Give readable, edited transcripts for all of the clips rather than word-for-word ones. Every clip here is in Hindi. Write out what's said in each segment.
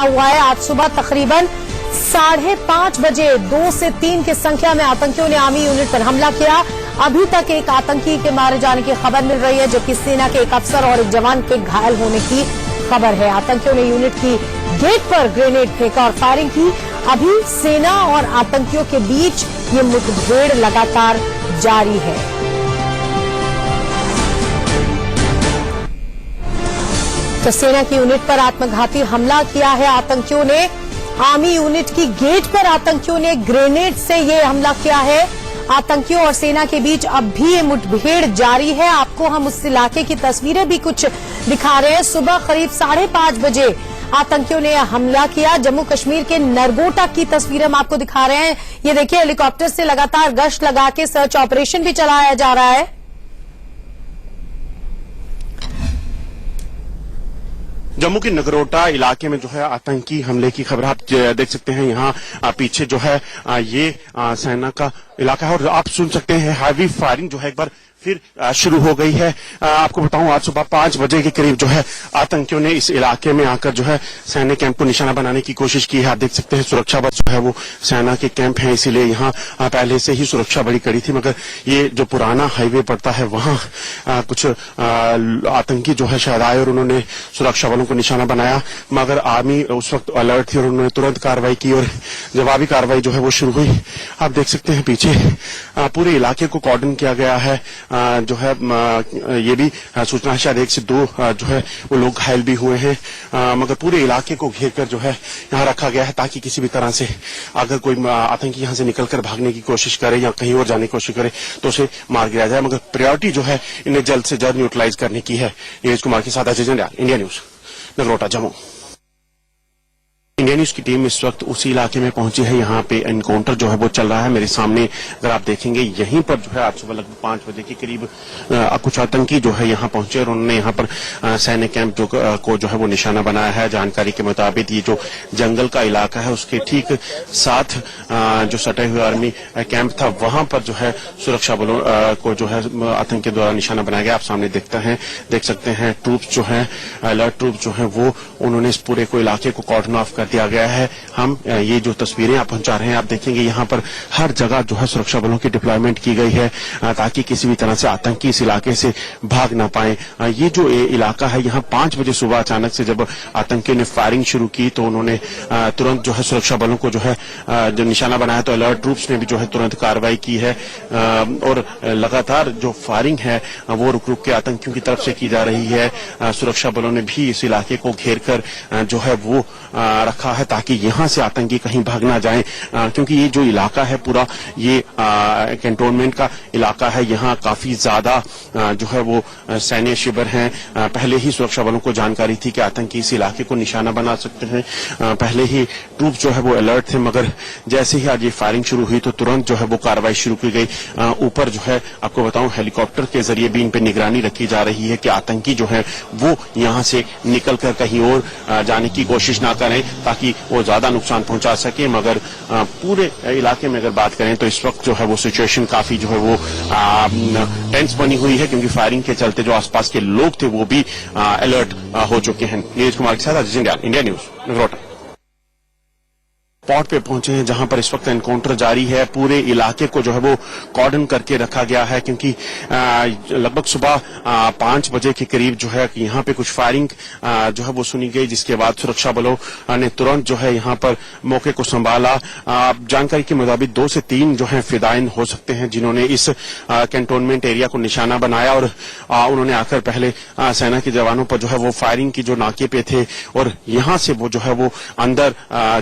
हुआ है। आज सुबह तकरीबन 5:30 बजे 2 से 3 की संख्या में आतंकियों ने आर्मी यूनिट पर हमला किया। अभी तक एक आतंकी के मारे जाने की खबर मिल रही है, जबकि सेना के एक अफसर और एक जवान के घायल होने की खबर है। आतंकियों ने यूनिट की गेट पर ग्रेनेड फेंका और फायरिंग की। अभी सेना और आतंकियों के बीच ये मुठभेड़ लगातार जारी है। तो सेना की यूनिट पर आत्मघाती हमला किया है आतंकियों ने। आर्मी यूनिट की गेट पर आतंकियों ने ग्रेनेड से ये हमला किया है। आतंकियों और सेना के बीच अब भी ये मुठभेड़ जारी है। आपको हम उस इलाके की तस्वीरें भी कुछ दिखा रहे हैं। सुबह करीब 5:30 बजे आतंकियों ने हमला किया। जम्मू कश्मीर के नरगोटा की तस्वीरें हम आपको दिखा रहे हैं। ये देखिए, हेलीकॉप्टर से लगातार गश्त लगा के सर्च ऑपरेशन भी चलाया जा रहा है। जम्मू के नगरोटा इलाके में जो है आतंकी हमले की खबर आप देख सकते हैं। यहाँ पीछे जो है ये सेना का इलाका है और आप सुन सकते हैं हैवी फायरिंग जो है एक बार फिर शुरू हो गई है। आपको बताऊं, आज सुबह 5 बजे के करीब जो है आतंकियों ने इस इलाके में आकर जो है सैन्य कैंप को निशाना बनाने की कोशिश की है। आप देख सकते हैं सुरक्षा बल जो है वो सेना के कैंप है, इसीलिए यहाँ पहले से ही सुरक्षा बड़ी कड़ी थी। मगर ये जो पुराना हाईवे पड़ता है वहां कुछ आतंकी जो है शायद आए और उन्होंने सुरक्षा बलों को निशाना बनाया। मगर आर्मी उस वक्त अलर्ट थी और उन्होंने तुरंत कार्रवाई की और जवाबी कार्रवाई जो है वो शुरू हुई। आप देख सकते हैं पीछे पूरे इलाके को कॉर्डन किया गया है। जो है ये भी सूचना है शायद 1 से 2 जो है वो लोग घायल भी हुए हैं। मगर पूरे इलाके को घेर कर जो है यहाँ रखा गया है ताकि किसी भी तरह से अगर कोई आतंकी यहाँ से निकलकर भागने की कोशिश करे या कहीं और जाने की कोशिश करे तो उसे मार गिराया जाए। मगर प्रायोरिटी जो है इन्हें जल्द से जल्द न्यूट्रलाइज करने की है। नीरज कुमार के साथ Ajay Jandial, India news, Nagrota, Jammu. India news की टीम इस वक्त उसी इलाके में पहुंची है। यहाँ पे एनकाउंटर जो है वो चल रहा है। मेरे सामने अगर आप देखेंगे यहीं पर जो है आज सुबह लगभग 5 बजे के करीब कुछ आतंकी जो है यहाँ पहुंचे और उन्होंने यहाँ पर सैन्य कैंप को जो है वो निशाना बनाया है। जानकारी के मुताबिक ये जो जंगल का इलाका है उसके ठीक साथ जो सटे हुए आर्मी कैंप था वहां पर जो है सुरक्षा बलों को जो है आतंकी द्वारा निशाना बनाया गया। आप सामने देख सकते हैं ट्रूप्स जो है अलर्ट ट्रूप जो है वो उन्होंने इस पूरे को इलाके को कॉर्डन ऑफ दिया गया है। हम ये जो तस्वीरें आप पहुंचा रहे हैं आप देखेंगे यहाँ पर हर जगह जो है सुरक्षा बलों की डिप्लॉयमेंट की गई है ताकि किसी भी तरह से आतंकी इस इलाके से भाग ना पाए। ये जो इलाका है यहाँ 5 बजे सुबह अचानक से जब आतंकियों ने फायरिंग शुरू की तो उन्होंने तुरंत जो है सुरक्षा बलों को जो है जो निशाना बनाया तो अलर्ट ट्रूप्स ने भी जो है तुरंत कार्रवाई की है और लगातार जो फायरिंग है वो रुक रुक के आतंकियों की तरफ से की जा रही है। सुरक्षा बलों ने भी इस इलाके को घेर कर जो है वो रखा है ताकि यहां से आतंकी कहीं भाग ना जाएं, क्योंकि ये जो इलाका है पूरा ये कैंटोनमेंट का इलाका है। यहाँ काफी ज्यादा जो है वो सैन्य शिविर हैं। पहले ही सुरक्षा बलों को जानकारी थी कि आतंकी इस इलाके को निशाना बना सकते हैं। पहले ही ट्रूप जो है वो अलर्ट थे, मगर जैसे ही आज ये फायरिंग शुरू हुई तो तुरंत जो है वो कार्रवाई शुरू की गई। ऊपर जो है आपको बताऊं हेलीकॉप्टर के जरिए भी इन पर निगरानी रखी जा रही है कि आतंकी जो है वो यहाँ से निकल कर कहीं और जाने की कोशिश ना करें ताकि वो ज्यादा नुकसान पहुंचा सके। मगर पूरे इलाके में अगर बात करें तो इस वक्त जो है वो सिचुएशन काफी जो है वो टेंस बनी हुई है, क्योंकि फायरिंग के चलते जो आसपास के लोग थे वो भी अलर्ट हो चुके हैं। नीरज कुमार के साथ Ajay Jandial, India news, Nagrota. Spot पे पहुंचे हैं जहां पर इस वक्त एनकाउंटर जारी है। पूरे इलाके को जो है वो कॉर्डन करके रखा गया है, क्योंकि लगभग सुबह 5 बजे के करीब जो है यहाँ पे कुछ फायरिंग जो है वो सुनी गई, जिसके बाद सुरक्षा बलों ने तुरंत जो है यहाँ पर मौके को संभाला। जानकारी के मुताबिक 2 से 3 जो है फिदाइन हो सकते हैं जिन्होंने इस कैंटोनमेंट एरिया को निशाना बनाया और उन्होंने आकर पहले सेना के जवानों पर जो है वो फायरिंग की जो नाके पे थे और यहाँ से वो जो है वो अंदर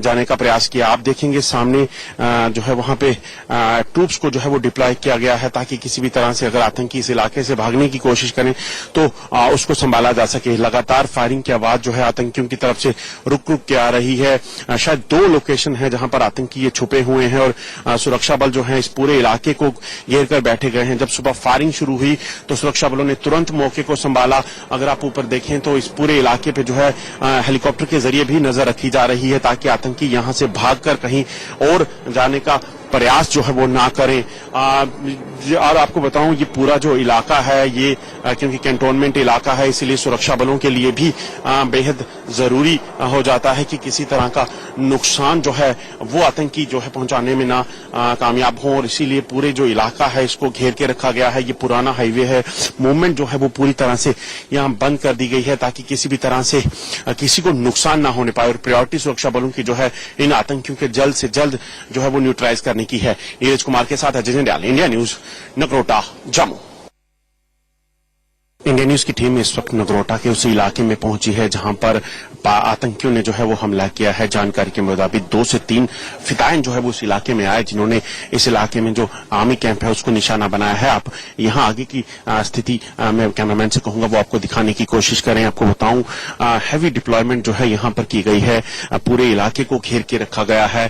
जाने का प्रयास किया। आप देखेंगे सामने जो है वहां पे ट्रूप्स को जो है वो डिप्लॉय किया गया है ताकि किसी भी तरह से अगर आतंकी इस इलाके से भागने की कोशिश करें तो उसको संभाला जा सके। लगातार फायरिंग की आवाज जो है आतंकियों की तरफ से रुक रुक के आ रही है। शायद 2 लोकेशन है जहां पर आतंकी ये छुपे हुए हैं और सुरक्षा बल जो है इस पूरे इलाके को घेर कर बैठे गए हैं। जब सुबह फायरिंग शुरू हुई तो सुरक्षा बलों ने तुरंत मौके को संभाला। अगर आप ऊपर देखें तो इस पूरे इलाके पे जो है हेलीकॉप्टर के जरिए भी नजर रखी जा रही है ताकि आतंकी यहां से भागकर कहीं और जाने का प्रयास जो है वो ना करें। और आपको बताऊं ये पूरा जो इलाका है ये क्योंकि कैंटोनमेंट इलाका है इसलिए सुरक्षा बलों के लिए भी बेहद जरूरी हो जाता है कि किसी तरह का नुकसान जो है वो आतंकी जो है पहुंचाने में ना कामयाब हो, और इसीलिए पूरे जो इलाका है इसको घेर के रखा गया है। ये पुराना हाईवे है, मूवमेंट जो है वो पूरी तरह से यहाँ बंद कर दी गई है ताकि किसी भी तरह से किसी को नुकसान ना होने पाए। और प्रायोरिटी सुरक्षा बलों की जो है इन आतंकियों के जल्द से जल्द जो है वो न्यूट्रलाइज करने की है। नीरज कुमार के साथ Ajay Jandial, India news, Nagrota, Jammu. India news की टीम इस वक्त नगरोटा के उस इलाके में पहुंची है जहां पर आतंकियों ने जो है वो हमला किया है। जानकारी के मुताबिक 2 से 3 फिदायन जो है वो उस इलाके में आए, जिन्होंने इस इलाके में जो आर्मी कैंप है उसको निशाना बनाया है। आप यहां आगे की स्थिति मैं कैमरामैन से कहूंगा वो आपको दिखाने की कोशिश करें। आपको बताऊं हैवी डिप्लॉयमेंट जो है यहां पर की गई है, पूरे इलाके को घेर के रखा गया है।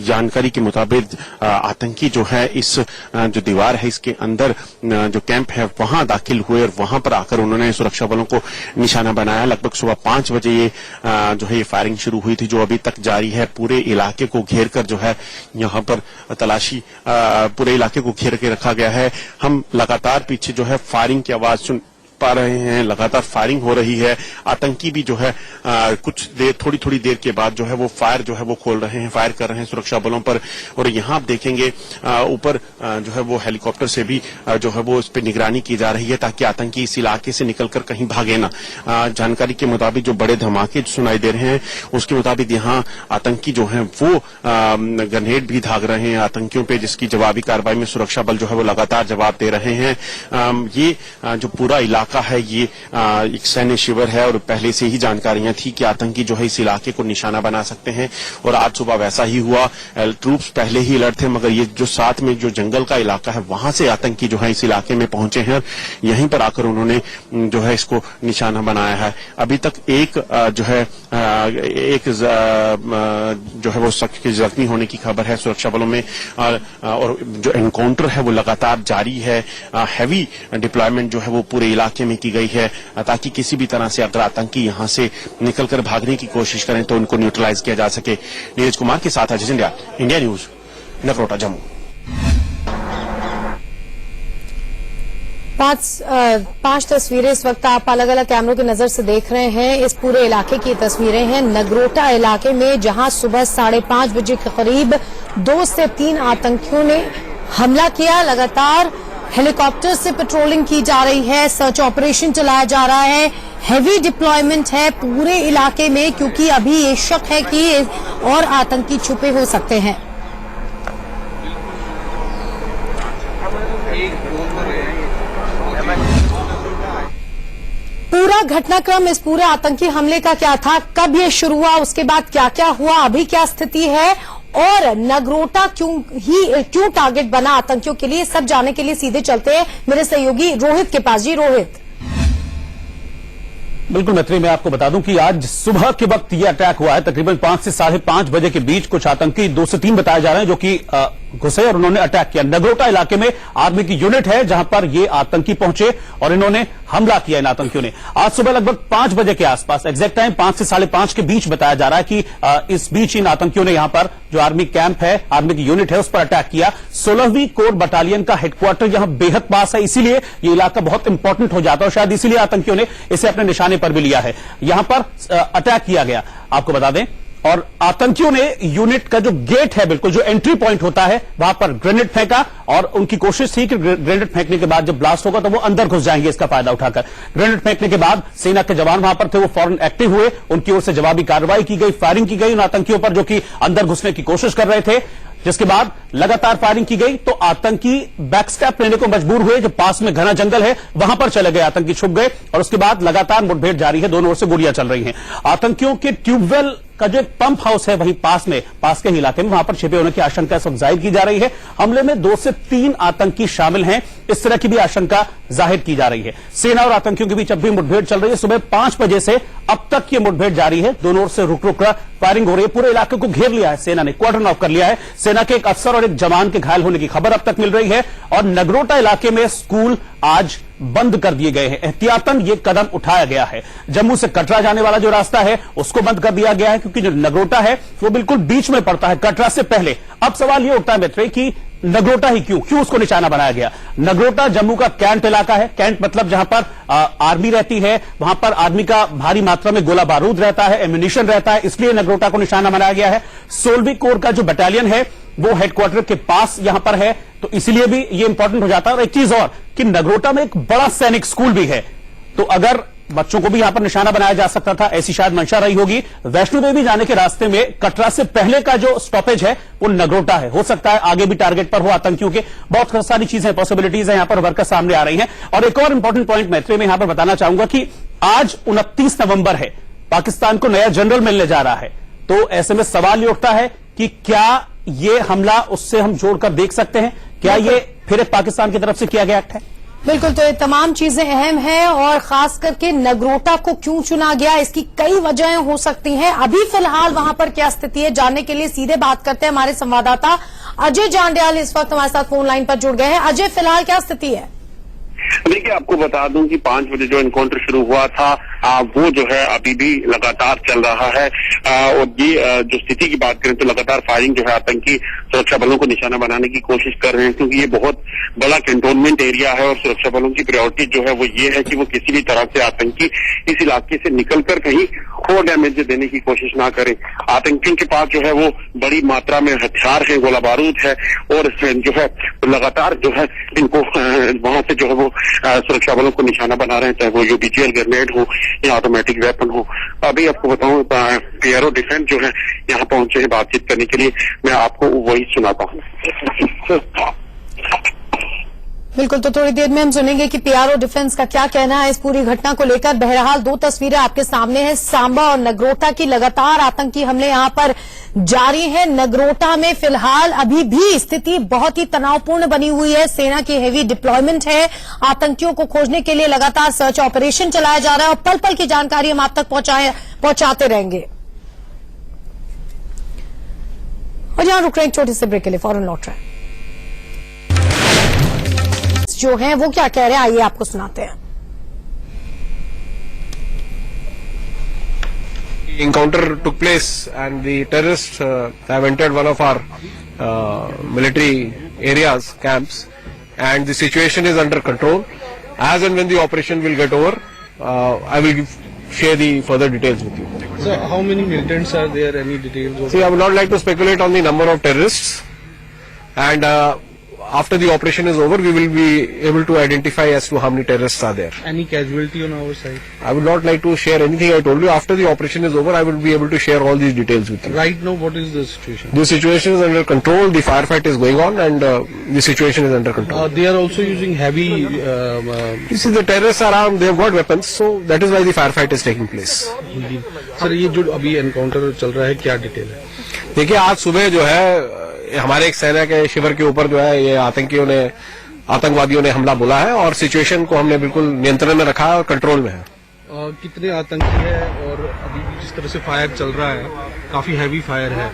जानकारी के मुताबिक आतंकी जो है इस जो दीवार है इसके अंदर जो कैंप है वहां दाखिल हुए और वहां पर आकर उन्होंने सुरक्षा बलों को निशाना बनाया। लगभग सुबह 5 बजे ये जो है ये फायरिंग शुरू हुई थी, जो अभी तक जारी है। पूरे इलाके को घेर कर जो है यहाँ पर तलाशी पूरे इलाके को घेर के रखा गया है। हम लगातार पीछे जो है फायरिंग की आवाज सुन पा रहे हैं, लगातार फायरिंग हो रही है। आतंकी भी जो है कुछ देर थोड़ी देर के बाद जो है वो फायर जो है वो खोल रहे हैं, फायर कर रहे हैं सुरक्षा बलों पर। और यहाँ आप देखेंगे ऊपर जो है वो हेलीकॉप्टर से भी जो है वो इस पर निगरानी की जा रही है ताकि आतंकी इस इलाके से निकलकर कहीं भागे ना। जानकारी के मुताबिक जो बड़े धमाके सुनाई दे रहे हैं उसके मुताबिक यहाँ आतंकी जो है वो ग्रेनेड भी दाग रहे हैं आतंकियों पे, जिसकी जवाबी कार्रवाई में सुरक्षा बल जो है वो लगातार जवाब दे रहे हैं। ये जो पूरा इलाका है ये एक सैन्य शिविर है और पहले से ही जानकारियां थी कि आतंकी जो है इस इलाके को निशाना बना सकते हैं और आज सुबह वैसा ही हुआ। ट्रूप्स पहले ही अलर्ट थे, मगर ये जो साथ में जो जंगल का इलाका है वहां से आतंकी जो है इस इलाके में पहुंचे हैं और यहीं पर आकर उन्होंने जो है इसको निशाना बनाया है। अभी तक एक जो है जो है वो जख्मी होने की खबर है सुरक्षा बलों में और जो एनकाउंटर है वो लगातार जारी है। हैवी डिप्लॉयमेंट जो है वो पूरे इलाके में की गई है ताकि किसी भी तरह से अगर आतंकी यहां से निकलकर भागने की कोशिश करें तो उनको न्यूट्रलाइज किया जा सके। नीरज कुमार के साथ अजय जंडियाल, इंडिया न्यूज, नगरोटा, जम्मू। पांच तस्वीरें इस वक्त आप अलग अलग कैमरों की नजर से देख रहे हैं। इस पूरे इलाके की तस्वीरें हैं नगरोटा इलाके में, जहां सुबह 5:30 बजे के करीब 2 से 3 आतंकियों ने हमला किया। लगातार हेलीकॉप्टर से पेट्रोलिंग की जा रही है, सर्च ऑपरेशन चलाया जा रहा है, हेवी डिप्लॉयमेंट है पूरे इलाके में, क्योंकि अभी ये शक है कि और आतंकी छुपे हो सकते हैं। पूरा घटनाक्रम इस पूरे आतंकी हमले का क्या था, कब ये शुरू हुआ, उसके बाद क्या क्या हुआ, अभी क्या स्थिति है और नगरोटा क्यों टारगेट बना आतंकियों के लिए, सब जानने के लिए सीधे चलते हैं मेरे सहयोगी रोहित के पास। जी रोहित। बिल्कुल मैत्री, मैं आपको बता दूं कि आज सुबह के वक्त यह अटैक हुआ है। तकरीबन 5 से 5:30 बजे के बीच कुछ आतंकी 2 से 3 बताए जा रहे हैं जो कि घुसे और उन्होंने अटैक किया। नगरोटा इलाके में आर्मी की यूनिट है जहां पर ये आतंकी पहुंचे और इन्होंने हमला किया। इन आतंकियों ने आज सुबह लगभग 5 बजे के आसपास, एग्जैक्ट टाइम 5 से 5:30 के बीच बताया जा रहा है कि इस बीच इन आतंकियों ने यहां पर जो आर्मी कैंप है, आर्मी की यूनिट है, उस पर अटैक किया। 16वीं कोर बटालियन का हेडक्वार्टर यहां बेहद पास है, इसीलिए ये इलाका बहुत इंपॉर्टेंट हो जाता है और शायद इसीलिए आतंकियों ने इसे अपने निशाने पर भी लिया है। यहां पर अटैक किया गया, आपको बता दें, और आतंकियों ने यूनिट का जो गेट है, बिल्कुल जो एंट्री पॉइंट होता है, वहां पर ग्रेनेड फेंका और उनकी कोशिश थी कि ग्रेनेड फेंकने के बाद जब ब्लास्ट होगा तो वो अंदर घुस जाएंगे इसका फायदा उठाकर। ग्रेनेड फेंकने के बाद सेना के जवान वहां पर थे, वो फौरन एक्टिव हुए, उनकी ओर से जवाबी कार्रवाई की गई, फायरिंग की गई उन आतंकियों पर जो कि अंदर घुसने की कोशिश कर रहे थे। जिसके बाद लगातार फायरिंग की गई तो आतंकी बैकस्टेप लेने को मजबूर हुए। जो पास में घना जंगल है वहां पर चले गए, आतंकी छुप गए और उसके बाद लगातार मुठभेड़ जारी है, दोनों ओर से गोलियां चल रही हैं। आतंकियों के ट्यूबवेल का जो एक पंप हाउस है वहीं पास के इलाके में, वहां पर छिपे होने की आशंका इस वक्त जाहिर की जा रही है। हमले में 2 से 3 आतंकी शामिल हैं, इस तरह की भी आशंका जाहिर की जा रही है। सेना और आतंकियों के बीच अब भी मुठभेड़ चल रही है। सुबह 5 बजे से अब तक ये मुठभेड़ जारी है, दोनों ओर से रुक कर फायरिंग हो रही है। पूरे इलाके को घेर लिया है सेना ने, क्वार्टर ऑफ कर लिया है। सेना के एक अफसर और एक जवान के घायल होने की खबर अब तक मिल रही है और नगरोटा इलाके में स्कूल आज बंद कर दिए गए हैं। एहतियातन ये कदम उठाया गया है। जम्मू से कटरा जाने वाला जो रास्ता है उसको बंद कर दिया गया है, क्योंकि जो नगरोटा है वो बिल्कुल बीच में पड़ता है कटरा से पहले। अब सवाल ये उठता है मित्रे कि नगरोटा ही क्यों उसको निशाना बनाया गया? नगरोटा जम्मू का कैंट इलाका है। कैंट मतलब जहां पर आर्मी रहती है, वहां पर आदमी का भारी मात्रा में गोला बारूद रहता है, एम्यूनिशन रहता है, इसलिए नगरोटा को निशाना बनाया गया है। 16वीं कोर का जो बटालियन है वो हेडक्वार्टर के पास यहां पर है, तो इसलिए भी ये इंपॉर्टेंट हो जाता है। और एक चीज और कि नगरोटा में एक बड़ा सैनिक स्कूल भी है, तो अगर बच्चों को भी यहां पर निशाना बनाया जा सकता था, ऐसी शायद मंशा रही होगी। वैष्णो देवी जाने के रास्ते में कटरा से पहले का जो स्टॉपेज है वो नगरोटा है। हो सकता है आगे भी टारगेट पर हो आतंकियों के, बहुत सारी चीजें, पॉसिबिलिटीज है यहां पर वर्कर सामने आ रही हैं। और एक और इंपॉर्टेंट पॉइंट मैत्री में यहां पर बताना चाहूंगा कि आज 29 नवंबर है, पाकिस्तान को नया जनरल मिलने जा रहा है, तो ऐसे में सवाल ये उठता है कि क्या ये हमला उससे हम जोड़कर देख सकते हैं? क्या ये फिर एक पाकिस्तान की तरफ से किया गया एक्ट है? बिल्कुल, तो ये तमाम चीजें अहम हैं और खास करके नगरोटा को क्यों चुना गया, इसकी कई वजहें हो सकती हैं। अभी फिलहाल वहां पर क्या स्थिति है जानने के लिए सीधे बात करते हैं हमारे संवाददाता अजय जांड्याल इस वक्त हमारे साथ फोन लाइन पर जुड़ गए हैं। अजय, फिलहाल क्या स्थिति है? देखिए, आपको बता दूं कि 5 बजे जो एनकाउंटर शुरू हुआ था वो जो है अभी भी लगातार चल रहा है। और ये जो स्थिति की बात करें तो लगातार फायरिंग जो है आतंकी सुरक्षा बलों को निशाना बनाने की कोशिश कर रहे हैं, क्योंकि ये बहुत बड़ा कैंटोनमेंट एरिया है और सुरक्षा बलों की प्रायोरिटी जो है वो ये है कि वो किसी भी तरह से आतंकी इस इलाके से निकलकर कहीं और डैमेज देने की कोशिश ना करें। आतंकियों के पास जो है वो बड़ी मात्रा में हथियार है, गोला बारूद है और जो है लगातार जो है इनको वहां से जो है वो सुरक्षा बलों को निशाना बना रहे हैं, चाहे वो यूबीजीएल ग्रेनेड हो या ऑटोमेटिक वेपन हो। अभी आपको बताऊं, एरो डिफेंस जो है यहाँ पहुंचे हैं बातचीत करने के लिए, मैं आपको वही सुनाता हूँ। बिल्कुल, तो थोड़ी देर में हम सुनेंगे कि पीआरओ डिफेंस का क्या कहना है इस पूरी घटना को लेकर। बहरहाल 2 तस्वीरें आपके सामने हैं, सांबा और नगरोटा की। लगातार आतंकी हमले यहां पर जारी हैं। नगरोटा में फिलहाल अभी भी स्थिति बहुत ही तनावपूर्ण बनी हुई है। सेना की हेवी डिप्लॉयमेंट है, आतंकियों को खोजने के लिए लगातार सर्च ऑपरेशन चलाया जा रहा है और पल पल की जानकारी हम आप तक पहुंचाते रहेंगे। और यहां रुक रहे एक छोटे से ब्रेक के लिए, फौरन लौट रहे हैं। जो हैं वो क्या कह रहे हैं, आइए आपको सुनाते हैं। Encounter took place and the terrorists have entered one of our military areas, camps, and the situation is under control. As and when the operation will get over, I will share the further details with you. So how many militants are there? Any details? See, I would not like to speculate on the number of terrorists, and after the operation is over, we will be able to identify as to how many terrorists are there. Any casualty on our side? I would not like to share anything. I told you, after the operation is over, I will be able to share all these details with you. Right now, what is the situation? The situation is under control. The firefight is going on, and the situation is under control. They are also using heavy. You see, the terrorists are armed. They have got weapons, so that is why the firefight is taking place. Sir, ये जो अभी एनकाउंटर चल रहा है, क्या डिटेल है? देखिए, आज सुबह जो है हमारे एक सेना के शिविर के ऊपर जो है ये आतंकवादियों ने हमला बोला है और सिचुएशन को हमने बिल्कुल नियंत्रण में रखा है और कंट्रोल में है। कितने आतंकी है और अभी भी जिस तरह से फायर चल रहा है, काफी हैवी फायर है।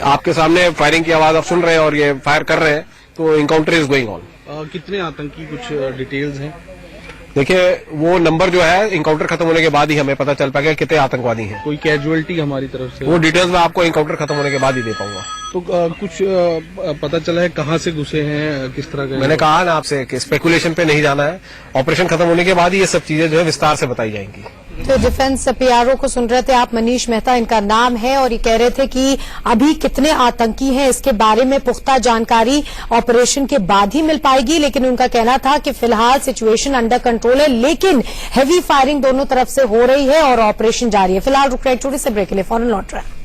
आपके सामने फायरिंग की आवाज आप सुन रहे हैं और ये फायर कर रहे हैं, तो इनकाउंटर इज गोइंग ऑन। कितने आतंकी, कुछ डिटेल्स हैं? देखिए, वो नंबर जो है इनकाउंटर खत्म होने के बाद ही हमें पता चल पाएगा कितने आतंकवादी हैं। कोई कैजुअलिटी हमारी तरफ से? वो डिटेल्स मैं आपको इनकाउंटर खत्म होने के बाद ही दे पाऊंगा। तो कुछ पता चला है कहाँ से घुसे हैं, किस तरह का? मैंने कहा ना आपसे कि स्पेकुलेशन पे नहीं जाना है, ऑपरेशन खत्म होने के बाद ही ये सब चीजें जो है विस्तार से बताई जाएंगी। तो डिफेंस पीआरओ को सुन रहे थे आप, मनीष मेहता इनका नाम है, और ये कह रहे थे कि अभी कितने आतंकी हैं इसके बारे में पुख्ता जानकारी ऑपरेशन के बाद ही मिल पाएगी, लेकिन उनका कहना था कि फिलहाल सिचुएशन अंडर कंट्रोल है, लेकिन हेवी फायरिंग दोनों तरफ से हो रही है और ऑपरेशन जारी है। फिलहाल रुक रहे छोटे से ब्रेक के लिए, फौरन लौट रहा है।